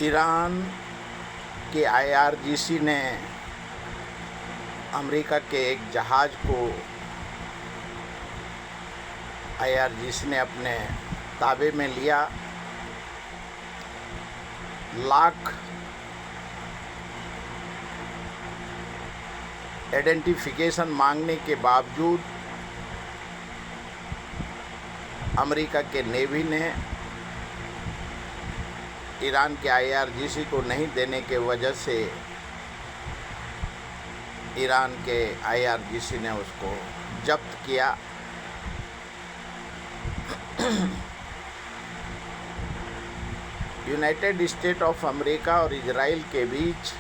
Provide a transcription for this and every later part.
Iran के IRGC ने America के एक जहाज़ को आईआरजीसी ने अपने ताबे में लिया। लाख आइडेंटिफिकेशन मांगने के बावजूद अमेरिका के नेवी ने ईरान के आईआरजीसी को नहीं देने के वजह से ईरान के आईआरजीसी ने उसको जब्त किया। यूनाइटेड स्टेट ऑफ अमेरिका और इजराइल के बीच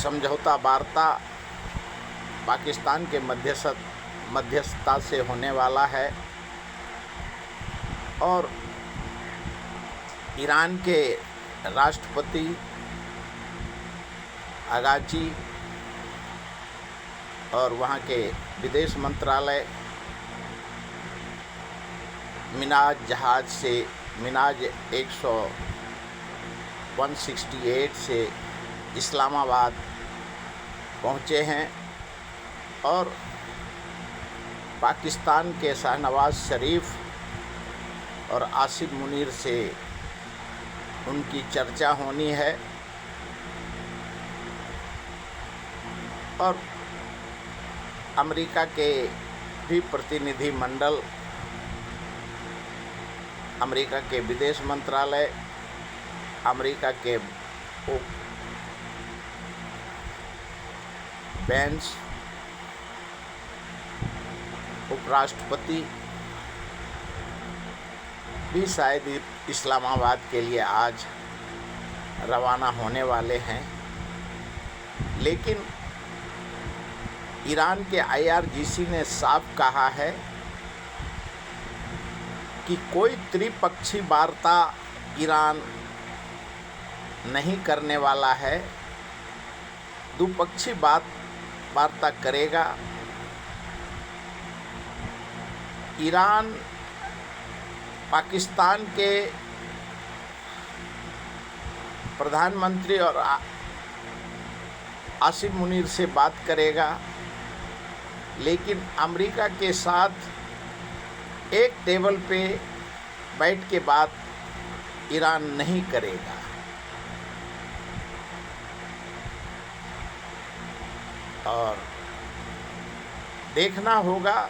समझौता वार्ता पाकिस्तान के मध्यस्थता से होने वाला है और ईरान के राष्ट्रपति अगाची और वहाँ के विदेश मंत्रालय मिनाज जहाज़ से मिनाज 168 से इस्लामाबाद पहुँचे हैं और पाकिस्तान के शाहनवाज शरीफ और आसिफ मुनीर से उनकी चर्चा होनी है और अमेरिका के भी प्रतिनिधि मंडल, अमेरिका के विदेश मंत्रालय, अमेरिका के बेंस उपराष्ट्रपति भी शायद इस्लामाबाद के लिए आज रवाना होने वाले हैं। लेकिन ईरान के आईआरजीसी ने साफ कहा है कि कोई त्रिपक्षीय वार्ता ईरान नहीं करने वाला है, द्विपक्षीय वार्ता करेगा। ईरान पाकिस्तान के प्रधानमंत्री और आसिफ मुनीर से बात करेगा, लेकिन अमेरिका के साथ एक टेबल पे बैठ के बात ईरान नहीं करेगा। और देखना होगा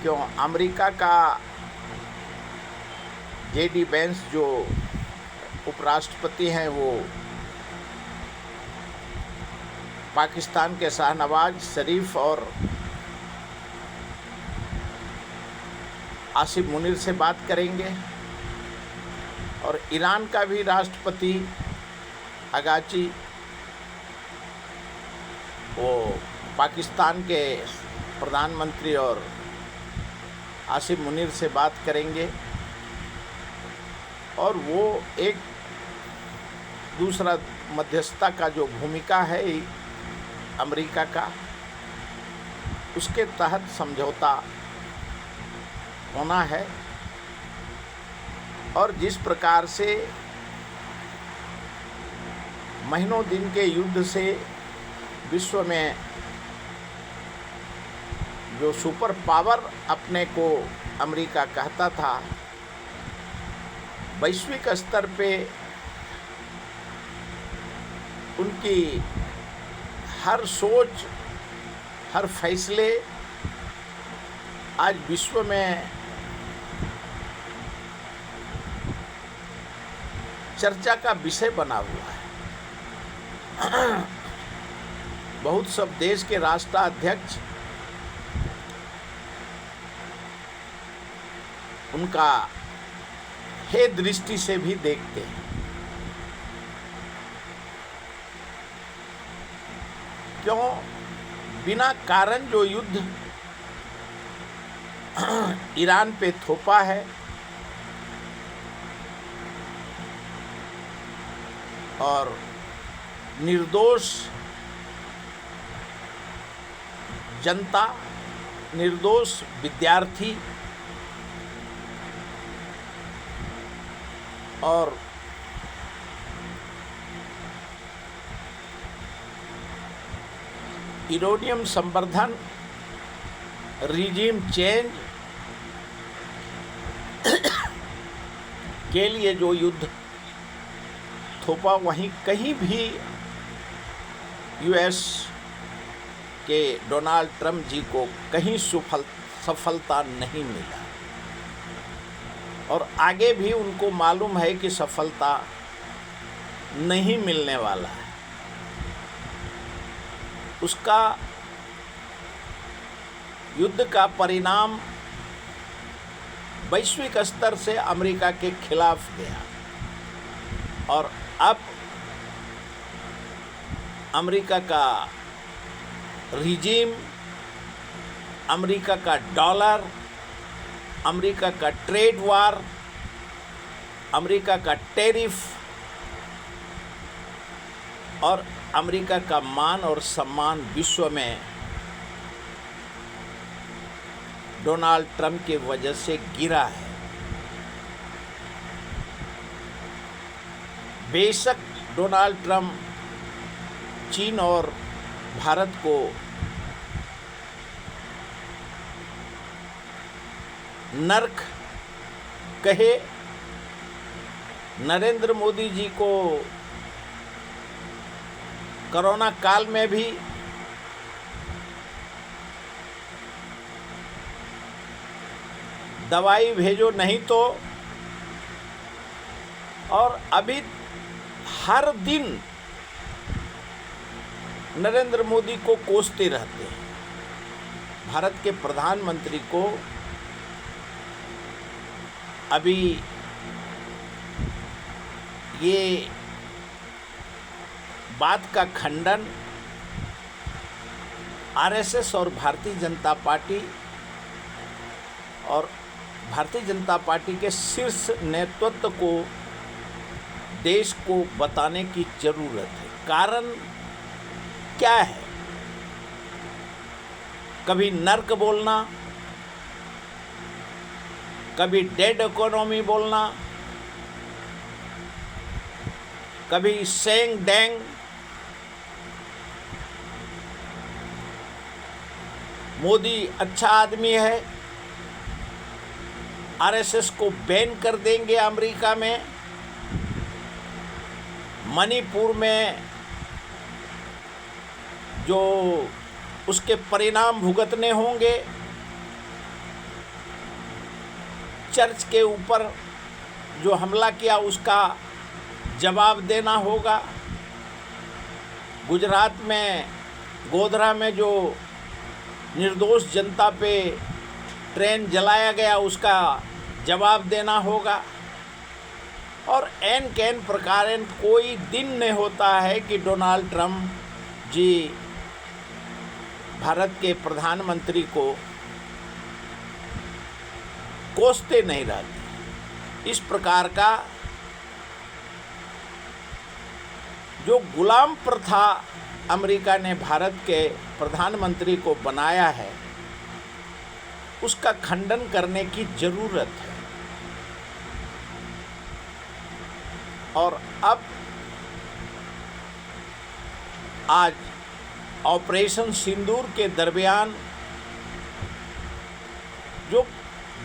क्यों अमेरिका का जेडी वेंस जो उपराष्ट्रपति हैं वो पाकिस्तान के शाहनवाज शरीफ और आसिफ मुनीर से बात करेंगे और ईरान का भी राष्ट्रपति अगाची वो पाकिस्तान के प्रधानमंत्री और आसिफ मुनीर से बात करेंगे और वो एक दूसरा मध्यस्थता का जो भूमिका है अमेरिका का, उसके तहत समझौता होना है। और जिस प्रकार से महीनों दिन के युद्ध से विश्व में जो सुपर पावर अपने को अमेरिका कहता था, वैश्विक स्तर पे उनकी हर सोच, हर फैसले आज विश्व में चर्चा का विषय बना हुआ है। बहुत सब देश के राष्ट्राध्यक्ष उनका हे दृष्टि से भी देखते हैं। क्यों बिना कारण जो युद्ध ईरान पे थोपा है और निर्दोष जनता, निर्दोष विद्यार्थी और यूरेनियम संवर्धन, रिजीम चेंज के लिए जो युद्ध थोपा, वहीं कहीं भी यूएस के डोनाल्ड ट्रंप जी को कहीं सफलता नहीं मिला और आगे भी उनको मालूम है कि सफलता नहीं मिलने वाला है। उसका युद्ध का परिणाम वैश्विक स्तर से अमेरिका के खिलाफ गया और अब अमेरिका का रिजीम, अमेरिका का डॉलर, अमेरिका का ट्रेड वार, अमेरिका का टैरिफ और अमेरिका का मान और सम्मान विश्व में डोनाल्ड ट्रंप के वजह से गिरा है। बेशक डोनाल्ड ट्रंप चीन और भारत को नर्क कहे, नरेंद्र मोदी जी को कोरोना काल में भी दवाई भेजो नहीं तो, और अभी हर दिन नरेंद्र मोदी को कोसते रहते हैं। भारत के प्रधानमंत्री को अभी ये बात का खंडन आरएसएस और भारतीय जनता पार्टी और भारतीय जनता पार्टी के शीर्ष नेतृत्व को, देश को बताने की जरूरत है। कारण क्या है? कभी नर्क बोलना, कभी डेड इकोनॉमी बोलना, कभी सेंग डैंग, मोदी अच्छा आदमी है, आरएसएस को बैन कर देंगे अमेरिका में, मणिपुर में जो उसके परिणाम भुगतने होंगे, चर्च के ऊपर जो हमला किया उसका जवाब देना होगा, गुजरात में गोधरा में जो निर्दोष जनता पे ट्रेन जलाया गया उसका जवाब देना होगा। और एन कैन प्रकार कोई दिन नहीं होता है कि डोनाल्ड ट्रंप जी भारत के प्रधानमंत्री को कोसते नहीं रहते। इस प्रकार का जो गुलाम प्रथा अमेरिका ने भारत के प्रधानमंत्री को बनाया है, उसका खंडन करने की जरूरत है। और अब आज ऑपरेशन सिंदूर के दरमियान जो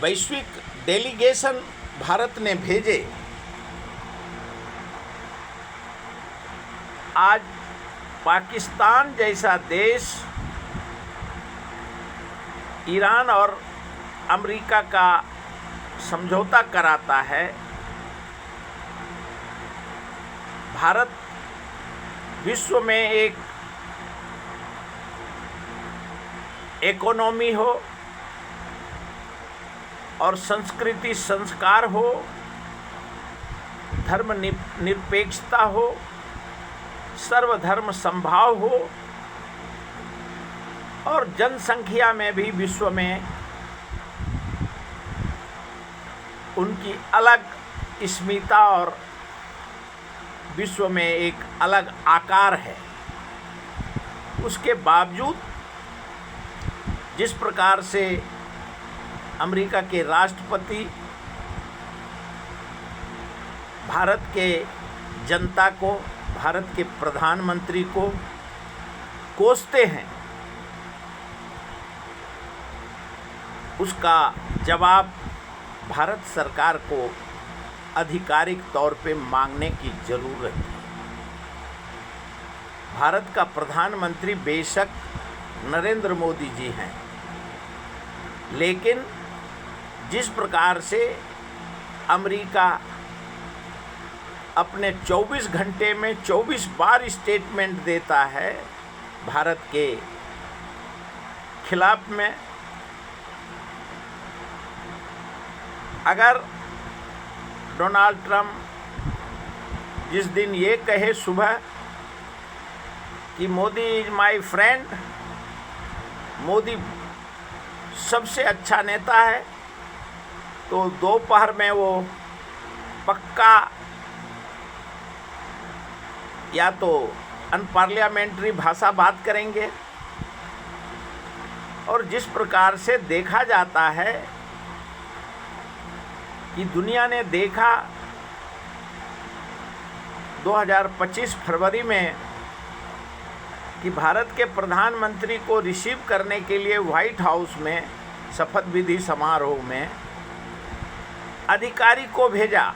वैश्विक डेलीगेशन भारत ने भेजे, आज पाकिस्तान जैसा देश ईरान और अमेरिका का समझौता कराता है। भारत विश्व में एक इकोनॉमी हो और संस्कृति संस्कार हो, धर्म निरपेक्षता हो, सर्वधर्म संभाव हो और जनसंख्या में भी विश्व में उनकी अलग अस्मिता और विश्व में एक अलग आकार है। उसके बावजूद जिस प्रकार से अमेरिका के राष्ट्रपति भारत के जनता को, भारत के प्रधानमंत्री को कोसते हैं, उसका जवाब भारत सरकार को आधिकारिक तौर पे मांगने की ज़रूरत है। भारत का प्रधानमंत्री बेशक नरेंद्र मोदी जी हैं, लेकिन जिस प्रकार से अमेरिका अपने 24 घंटे में 24 बार स्टेटमेंट देता है भारत के खिलाफ में, अगर डोनाल्ड ट्रंप जिस दिन ये कहे सुबह कि Modi is my friend, Modi सबसे अच्छा नेता है, तो दोपहर में वो पक्का या तो अनपार्लियामेंट्री भाषा बात करेंगे। और जिस प्रकार से देखा जाता है कि दुनिया ने देखा 2025 फरवरी में कि भारत के प्रधानमंत्री को रिसीव करने के लिए व्हाइट हाउस में शपथ विधि समारोह में अधिकारी को भेजा,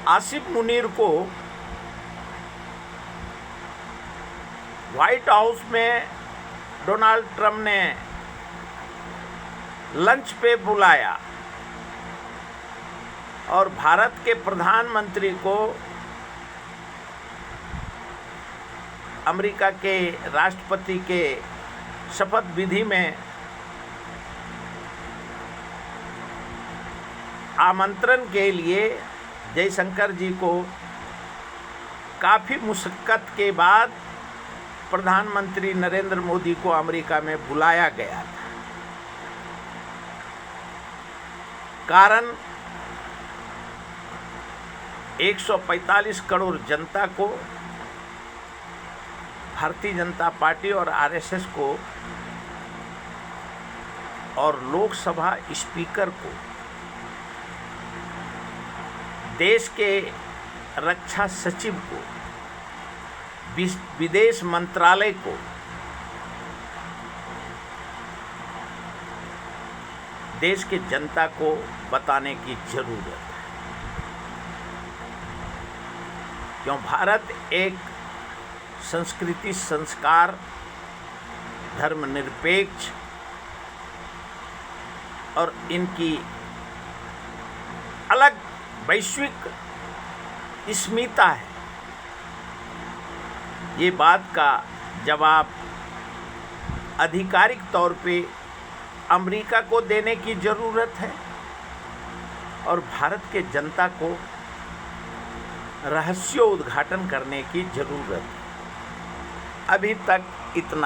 आसिफ मुनीर को व्हाइट हाउस में डोनाल्ड ट्रंप ने लंच पे बुलाया और भारत के प्रधानमंत्री को अमेरिका के राष्ट्रपति के शपथ विधि में आमंत्रण के लिए जयशंकर जी को काफ़ी मुशक्क़त के बाद प्रधानमंत्री नरेंद्र मोदी को अमेरिका में बुलाया गया था। कारण 145 करोड़ जनता को, भारतीय जनता पार्टी और आरएसएस को और लोकसभा स्पीकर को, देश के रक्षा सचिव को, विदेश मंत्रालय को देश के जनता को बताने की जरूरत है। क्यों भारत एक संस्कृति, संस्कार, धर्मनिरपेक्ष और इनकी अलग वैश्विक स्मिता है। ये बात का जवाब आधिकारिक तौर पे अमेरिका को देने की ज़रूरत है और भारत के जनता को रहस्योद्घाटन करने की ज़रूरत है। अभी तक इतना